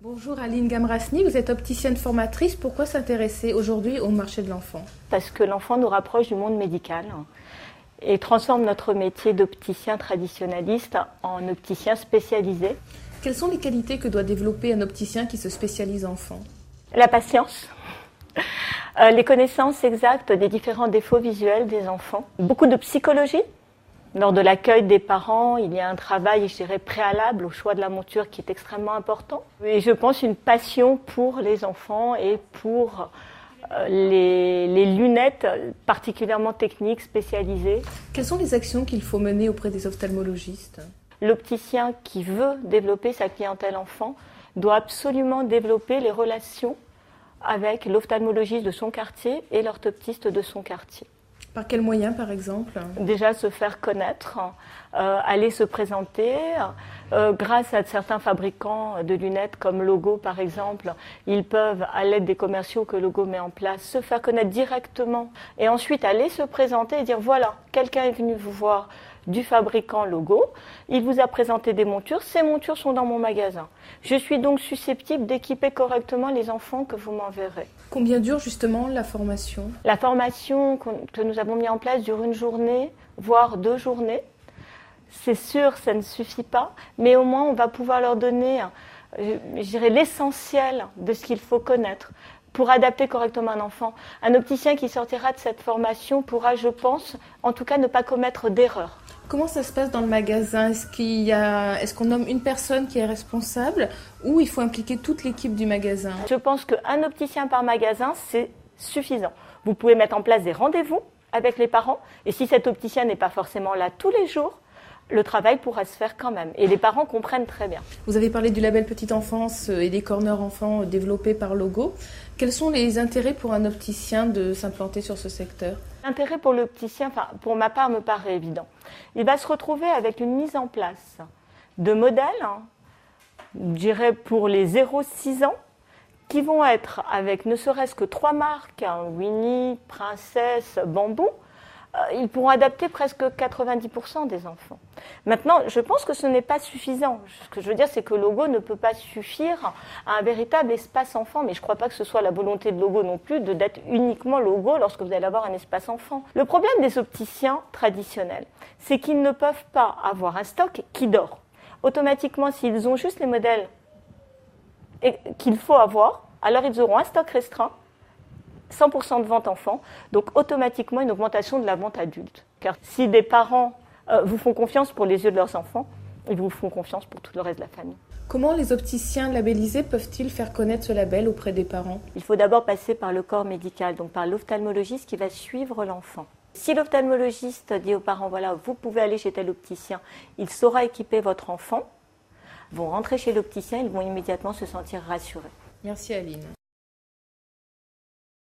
Bonjour Aline Gamrasni, vous êtes opticienne formatrice. Pourquoi s'intéresser aujourd'hui au marché de l'enfant? Parce que l'enfant nous rapproche du monde médical et transforme notre métier d'opticien traditionnaliste en opticien spécialisé. Quelles sont les qualités que doit développer un opticien qui se spécialise enfant? La patience, les connaissances exactes des différents défauts visuels des enfants, beaucoup de psychologie. Lors de l'accueil des parents, il y a un travail, je dirais, préalable au choix de la monture qui est extrêmement important. Et je pense une passion pour les enfants et pour les lunettes particulièrement techniques, spécialisées. Quelles sont les actions qu'il faut mener auprès des ophtalmologistes? L'opticien qui veut développer sa clientèle enfant doit absolument développer les relations avec l'ophtalmologiste de son quartier et l'orthoptiste de son quartier. Par quels moyens, par exemple? Déjà se faire connaître, aller se présenter. Grâce à certains fabricants de lunettes comme Logo, par exemple, ils peuvent, à l'aide des commerciaux que Logo met en place, se faire connaître directement et ensuite aller se présenter et dire voilà, quelqu'un est venu vous voir du fabricant Logo, il vous a présenté des montures, ces montures sont dans mon magasin. Je suis donc susceptible d'équiper correctement les enfants que vous m'enverrez. Combien dure justement la formation? La formation que nous avons mis en place dure une journée, voire 2 journées. C'est sûr, ça ne suffit pas, mais au moins on va pouvoir leur donner, je dirais, l'essentiel de ce qu'il faut connaître pour adapter correctement un enfant. Un opticien qui sortira de cette formation pourra, je pense, en tout cas ne pas commettre d'erreurs. Comment ça se passe dans le magasin? Est-ce qu'on nomme une personne qui est responsable ou il faut impliquer toute l'équipe du magasin? Je pense qu'un opticien par magasin, c'est suffisant. Vous pouvez mettre en place des rendez-vous avec les parents et si cet opticien n'est pas forcément là tous les jours, le travail pourra se faire quand même. Et les parents comprennent très bien. Vous avez parlé du label Petite Enfance et des corners enfants développés par Logo. Quels sont les intérêts pour un opticien de s'implanter sur ce secteur? L'intérêt pour l'opticien, pour ma part, me paraît évident. Il va se retrouver avec une mise en place de modèles, je dirais pour les 0-6 ans, qui vont être avec ne serait-ce que 3 marques, Winnie, Princesse, Bambou. Ils pourront adapter presque 90% des enfants. Maintenant, je pense que ce n'est pas suffisant. Ce que je veux dire, c'est que Logo ne peut pas suffire à un véritable espace enfant, mais je ne crois pas que ce soit la volonté de Logo non plus d'être uniquement Logo lorsque vous allez avoir un espace enfant. Le problème des opticiens traditionnels, c'est qu'ils ne peuvent pas avoir un stock qui dort. Automatiquement, s'ils ont juste les modèles qu'il faut avoir, alors ils auront un stock restreint, 100% de vente enfant, donc automatiquement une augmentation de la vente adulte. Car si des parents vous font confiance pour les yeux de leurs enfants, ils vous font confiance pour tout le reste de la famille. Comment les opticiens labellisés peuvent-ils faire connaître ce label auprès des parents? Il faut d'abord passer par le corps médical, donc par l'ophtalmologiste qui va suivre l'enfant. Si l'ophtalmologiste dit aux parents, voilà, vous pouvez aller chez tel opticien, il saura équiper votre enfant, ils vont rentrer chez l'opticien, ils vont immédiatement se sentir rassurés. Merci Aline.